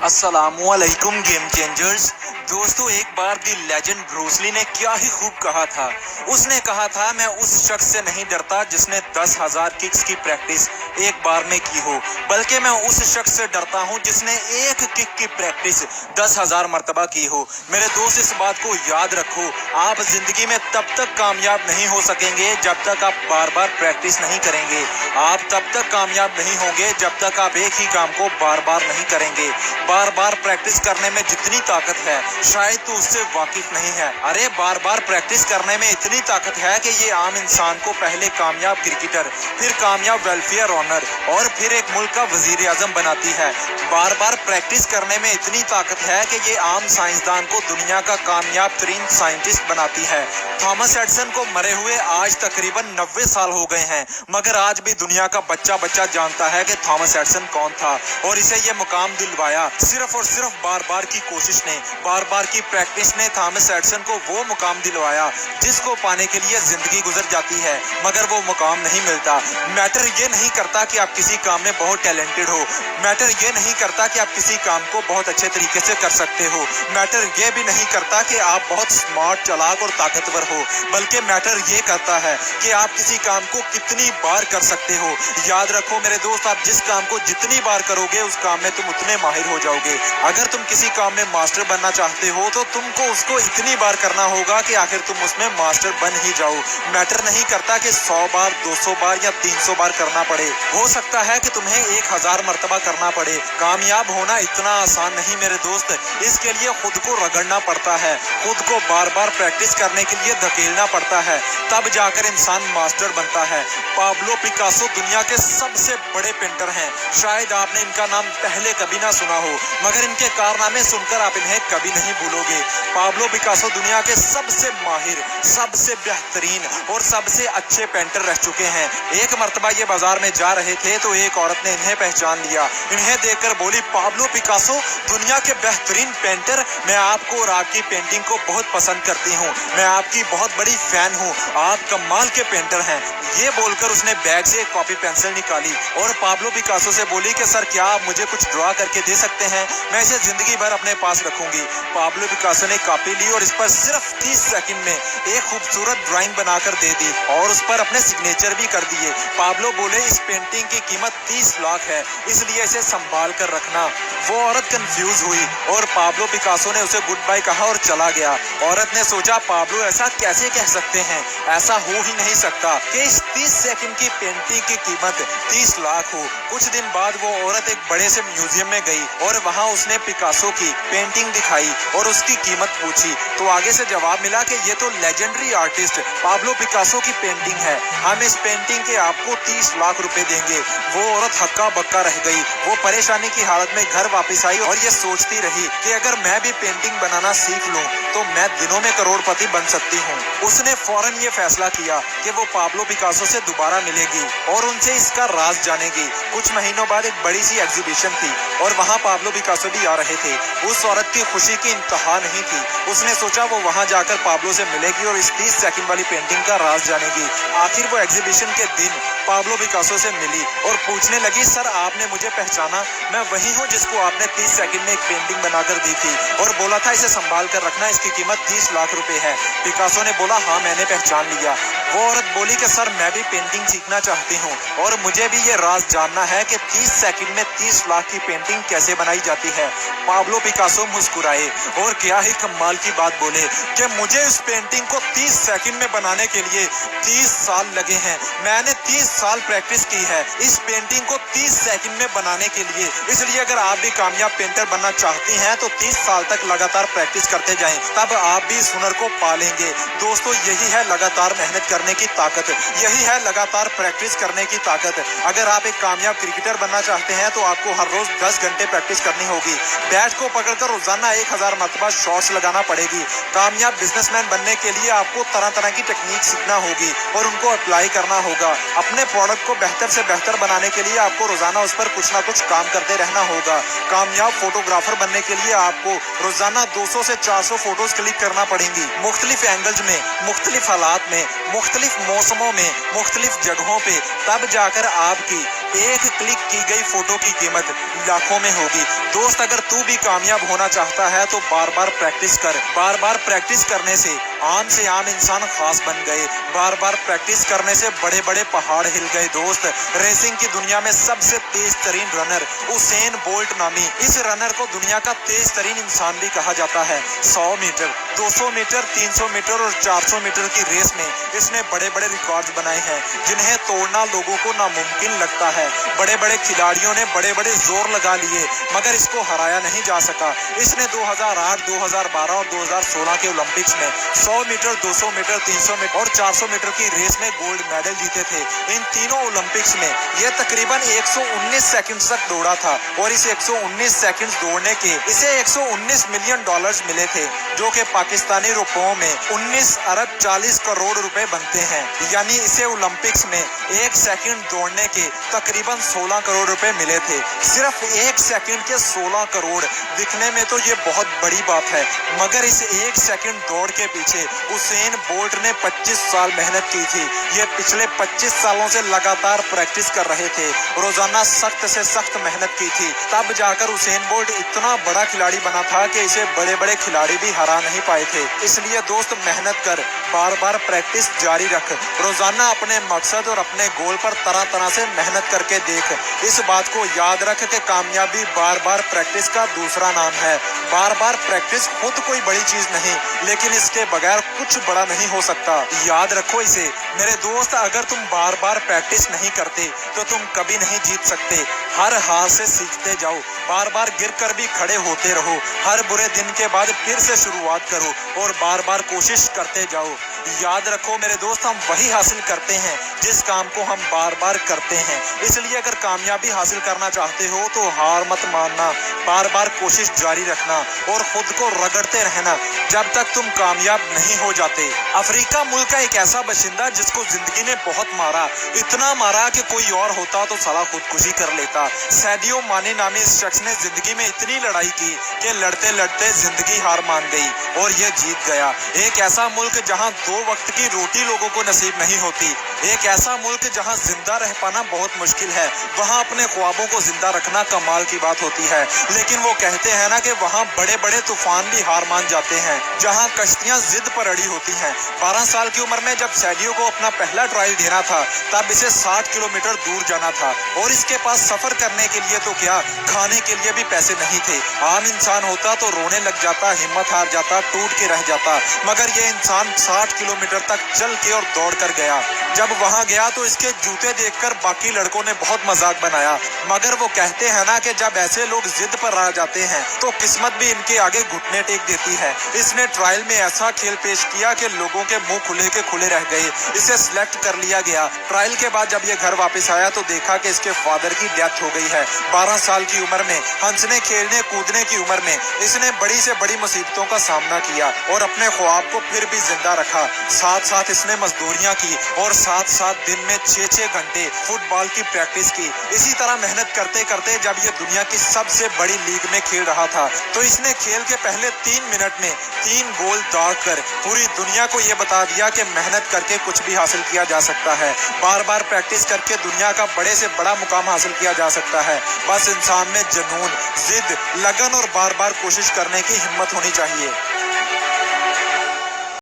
अस्सलामुअलैकुम game changers. दोस्तों, एक बार दी लेजेंड ब्रूस ली ने क्या ही खूब कहा था। उसने कहा था, मैं उस शख्स से नहीं डरता जिसने 10,000 किक्स की प्रैक्टिस एक बार में की हो, बल्कि मैं उस शख्स से डरता हूं जिसने एक किक की प्रैक्टिस 10,000 मरतबा की हो। मेरे दोस्त, इस बात को याद रखो, आप जिंदगी में तब तक कामयाब नहीं हो सकेंगे जब तक आप बार बार प्रैक्टिस नहीं करेंगे। आप तब तक कामयाब नहीं होंगे जब तक आप एक ही काम को बार बार नहीं करेंगे। बार बार प्रैक्टिस करने में जितनी ताकत है, शायद तू उससे वाकिफ नहीं है। अरे बार बार प्रैक्टिस करने में इतनी ताकत है कि ये आम इंसान को पहले कामयाब क्रिकेटर, फिर कामयाब वेलफेयर ऑनर और फिर एक मुल्क का वजीर आजम बनाती है। बार बार प्रैक्टिस करने में इतनी ताकत है कि ये आम साइंसदान को दुनिया का कामयाब तरीन साइंटिस्ट बनाती है। थॉमस एडिसन को मरे हुए आज तकरीबन 90 साल हो गए हैं, मगर आज भी दुनिया का बच्चा बच्चा जानता है कि थॉमस एडिसन कौन था और इसे ये मुकाम दिलवाया सिर्फ और सिर्फ बार बार की कोशिश ने, बार बार की प्रैक्टिस ने थॉमस एडिसन को वो मुकाम दिलवाया जिसको पाने के लिए जिंदगी गुजर जाती है मगर वो मुकाम नहीं मिलता। मैटर ये नहीं करता कि आप किसी काम में बहुत टैलेंटेड हो, मैटर ये नहीं करता कि आप किसी काम को बहुत अच्छे तरीके से कर सकते हो, मैटर ये भी नहीं करता कि आप बहुत स्मार्ट, चालाक और ताकतवर हो, बल्कि मैटर ये करता है कि आप किसी काम को कितनी बार कर सकते हो। याद रखो मेरे दोस्त, आप जिस काम को जितनी बार करोगे उस काम में तुम उतने माहिर हो जाओगे। अगर तुम किसी काम में मास्टर बनना चाहते हो तो तुमको उसको इतनी बार करना होगा कि आखिर तुम उसमें मास्टर बन ही जाओ। मैटर नहीं करता कि 100 बार, 200 बार या 300 बार करना पड़े, हो सकता है कि तुम्हें 1000 मरतबा करना पड़े। कामयाब होना इतना आसान नहीं मेरे दोस्त, इसके लिए खुद को रगड़ना पड़ता है, खुद को बार बार प्रैक्टिस करने के लिए धकेलना पड़ता है, तब जाकर इंसान मास्टर बनता है। पाब्लो पिकासो दुनिया के सबसे बड़े पेंटर हैं। शायद आपने इनका नाम पहले कभी ना सुना हो, मगर इनके कारनामे सुनकर आप इन्हें कभी नहीं भूलोगे। पाब्लो पिकासो दुनिया के सबसे माहिर, सबसे बेहतरीन और सबसे अच्छे पेंटर रह चुके हैं। एक मर्तबा ये बाजार में जा रहे थे तो एक औरत ने इन्हें पहचान लिया। इन्हें देखकर बोली, पाब्लो पिकासो दुनिया के बेहतरीन पेंटर, मैं आपको और आपकी पेंटिंग को बहुत पसंद करती हूँ, मैं आपकी बहुत बड़ी फैन हूँ, आप कमाल के पेंटर हैं। ये बोलकर उसने बैग से एक कॉपी पेंसिल निकाली और पाब्लो पिकासो से बोली कि सर, क्या आप मुझे कुछ ड्रा करके दे सकते हैं, मैं इसे जिंदगी भर अपने पास रखूंगी। पाब्लो पिकासो ने कॉपी ली और इस पर सिर्फ 30 सेकंड में एक खूबसूरत ड्राइंग बनाकर दे दी और उस पर अपने सिग्नेचर भी कर दिए। पाब्लो बोले, इस पेंटिंग की कीमत 30 लाख है, इसलिए इसे संभाल कर रखना। वो औरत कंफ्यूज हुई और पाब्लो पिकासो ने उसे गुड बाय कहा और चला गया। औरत ने सोचा, पाब्लो ऐसा कैसे कह सकते हैं, ऐसा हो ही नहीं सकता कि इस 30 सेकंड की पेंटिंग की कीमत 30 लाख हो। कुछ दिन बाद वो औरत एक बड़े से म्यूजियम में गई और वहां उसने पिकासो की पेंटिंग दिखाई और उसकी कीमत पूछी तो आगे से जवाब मिला कि ये तो लेजेंडरी आर्टिस्ट पाब्लो पिकासो की पेंटिंग है, हम इस पेंटिंग के आपको 30 लाख रुपए देंगे। वो औरत हक्का बक्का रह गई। वो परेशानी की हालत में घर वापस आई और ये सोचती रही कि अगर मैं भी पेंटिंग बनाना सीख लूं तो मैं दिनों में करोड़पति बन सकती हूँ। उसने फौरन ये फैसला किया कि वो पाब्लो पिकासो से दोबारा मिलेगी और उनसे इसका राज जानेगी। कुछ महीनों बाद एक बड़ी सी एग्जीबिशन थी और वहाँ पाब्लो पिकासो भी आ रहे थे। उस औरत की खुशी की इंतहा नहीं थी। उसने सोचा वो वहाँ जाकर पाब्लो से मिलेगी और इस 30 सेकंड वाली पेंटिंग का राज जानेगी। आखिर वो एग्जीबिशन के दिन पाब्लो पिकासो से मिली और पूछने लगी, सर आपने मुझे पहचाना, मैं वही हूँ जिसको आपने 30 सेकंड में एक पेंटिंग बनाकर दी थी और बोला था इसे संभाल कर रखना, इसकी कीमत 30 लाख रुपए है। पिकासो ने बोला, हाँ मैंने पहचान लिया। वो औरत बोली कि सर मैं भी पेंटिंग सीखना चाहती हूँ और मुझे भी ये राज जानना है कि 30 सेकंड में 30 लाख की पेंटिंग कैसे बनाई जाती है। पाब्लो पिकासो मुस्कुराए और क्या ही कमाल की बात बोले कि मुझे इस पेंटिंग को 30 सेकंड में बनाने के लिए 30 साल लगे हैं, मैंने 30 साल प्रैक्टिस की है इस पेंटिंग को 30 सेकंड में बनाने के लिए। इसलिए अगर आप भी कामयाब पेंटर बनना चाहती हैं तो 30 साल तक लगातार प्रैक्टिस करते जाएं, तब आप भी इस हुनर को पालेंगे। दोस्तों, यही है लगातार मेहनत करने की ताकत, यही है लगातार प्रैक्टिस करने की ताकत। अगर आप एक कामयाब क्रिकेटर बनना चाहते हैं तो आपको हर रोज 10 घंटे प्रैक्टिस करनी होगी। बैट को पकड़कर रोजाना 1000 बार मरतबा शॉट्स लगाना पड़ेगी। कामयाब बिजनेसमैन बनने के लिए आपको तरह तरह की टेक्निक सीखना होगी और उनको अप्लाई करना होगा। अपने प्रोडक्ट को बेहतर से बेहतर बनाने के लिए आपको रोजाना उस पर कुछ ना कुछ काम करते रहना होगा। कामयाब फोटोग्राफर बनने के लिए आपको रोजाना 200 से 400 फोटोज क्लिक करना पड़ेंगी, मुख्तलिफ एंगल्स में, मुख्तलिफ हालात में, मुख्तलिफ मौसमों में, मुख्तलिफ जगहों पे। तब जाकर आपकी एक क्लिक की गई फोटो की कीमत लाखों में होगी। दोस्त, अगर तू भी कामयाब होना चाहता है तो बार बार प्रैक्टिस कर। बार बार प्रैक्टिस करने से आम इंसान खास बन गए। बार बार प्रैक्टिस करने से बड़े बड़े पहाड़ हिल गए। दोस्त, रेसिंग की दुनिया में सबसे तेज तरीन रनर उसेन बोल्ट नामी इस रनर को दुनिया का तेज तरीन इंसान भी कहा जाता है। 100 मीटर, 200 मीटर, 300 मीटर और 400 मीटर की रेस में इसने बड़े बड़े रिकॉर्ड्स बनाए हैं जिन्हें तोड़ना लोगों को नामुमकिन लगता है। बड़े बड़े खिलाड़ियों ने बड़े बड़े जोर लगा लिए मगर इसको हराया नहीं जा सका। इसने 2008, 2012 और 2016 के ओलंपिक्स में 100 मीटर, 200 मीटर, 300 मीटर और 400 मीटर की रेस में गोल्ड मेडल जीते थे। इन तीनों ओलंपिक्स में यह तकरीबन 119 सेकंड तक दौड़ा था और इस 119 सेकंड दौड़ने के इसे 119 मिलियन डॉलर्स मिले थे, जो कि पाकिस्तानी रुपयों में 19 अरब 40 करोड़ रुपए बनते हैं। यानी इसे ओलंपिक्स में 1 सेकंड दौड़ने के तकरीबन 16 करोड़ रुपए मिले थे। सिर्फ 1 सेकंड के 16 करोड़ दिखने में तो ये बहुत बड़ी बात है, मगर इस 1 सेकंड दौड़ के पीछे उसेन बोल्ट ने 25 साल मेहनत की थी। ये पिछले 25 सालों से लगातार प्रैक्टिस कर रहे थे, रोजाना सख्त से सख्त मेहनत की थी। तब जाकर उसेन बोल्ट इतना बड़ा खिलाड़ी बना था कि इसे बड़े बड़े खिलाड़ी भी हरा नहीं पाए थे। इसलिए दोस्त, मेहनत कर, बार बार प्रैक्टिस जारी रख। रोजाना अपने मकसद और अपने गोल पर तरह तरह से मेहनत करके देख। इस बात को याद रख कि कामयाबी बार बार प्रैक्टिस का दूसरा नाम है। बार बार प्रैक्टिस खुद कोई बड़ी चीज नहीं, लेकिन इसके बगैर कुछ बड़ा नहीं हो सकता। याद रखो इसे मेरे दोस्त। अगर तुम बार बार प्रैक्टिस नहीं करते तो तुम कभी नहीं जीत सकते। हर हार से सीखते जाओ, बार बार गिर कर भी खड़े होते रहो। हर बुरे दिन के बाद फिर से शुरुआत करो और बार बार कोशिश करते जाओ। याद रखो मेरे दोस्त, हम वही हासिल करते हैं जिस काम को हम बार बार करते हैं। इसलिए अगर कामयाबी हासिल करना चाहते हो तो हार मत मानना, बार बार कोशिश जारी रखना और खुद को रगड़ते रहना जब तक तुम कामयाब नहीं हो जाते। अफ्रीका मुल्क का एक ऐसा बशिंदा जिसको जिंदगी ने बहुत मारा, इतना मारा कि कोई और होता तो साला खुदकुशी कर लेता। सैडियो माने नामी इस शख्स ने जिंदगी में इतनी लड़ाई की कि लड़ते लड़ते जिंदगी हार मान गई और ये जीत गया। एक ऐसा मुल्क जहां 2 वक्त की रोटी लोगों को नसीब नहीं होती, एक ऐसा मुल्क जहां जिंदा रह पाना बहुत मुश्किल है, वहां अपने ख्वाबों को जिंदा रखना कमाल की बात होती है। लेकिन वो कहते हैं ना कि वहां बड़े बड़े तूफान भी हार मान जाते हैं, जहां कश्तियां जिद पर अड़ी होती हैं। 12 साल की उम्र में जब सैडियो को अपना पहला ट्रायल देना था, तब इसे 60 किलोमीटर दूर जाना था और इसके पास सफर करने के लिए तो क्या, खाने के लिए भी पैसे नहीं थे। आम इंसान होता तो रोने लग जाता, हिम्मत हार जाता, टूट के रह जाता, मगर ये इंसान 60 किलोमीटर तक चल के और दौड़ कर गया। जब वहां गया तो इसके जूते देखकर बाकी लड़कों ने बहुत मजाक बनाया, मगर वो कहते हैं ना कि जब ऐसे लोग जिद पर आ जाते हैं तो किस्मत भी इनके आगे घुटने टेक देती है। इसने ट्रायल में ऐसा खेल पेश किया कि लोगों के मुंह खुले के खुले रह गए। इसे सिलेक्ट कर लिया गया। ट्रायल के बाद जब ये घर वापस आया तो देखा कि इसके फादर की डेथ हो गई है। 12 साल की उम्र में, हंसने खेलने कूदने की उम्र में इसने बड़ी से बड़ी मुसीबतों का सामना किया और अपने ख्वाब को फिर भी जिंदा रखा। साथ साथ इसने मजदूरियां की और साथ साथ दिन में 6-6 घंटे फुटबॉल की प्रैक्टिस की। इसी तरह मेहनत करते करते जब ये दुनिया की सबसे बड़ी लीग में खेल रहा था तो इसने खेल के पहले 3 मिनट में 3 गोल दागकर पूरी दुनिया को ये बता दिया कि मेहनत करके कुछ भी हासिल किया जा सकता है। बार बार प्रैक्टिस करके दुनिया का बड़े से बड़ा मुकाम हासिल किया जा सकता है। बस इंसान में जुनून, जिद, लगन और बार बार कोशिश करने की हिम्मत होनी चाहिए।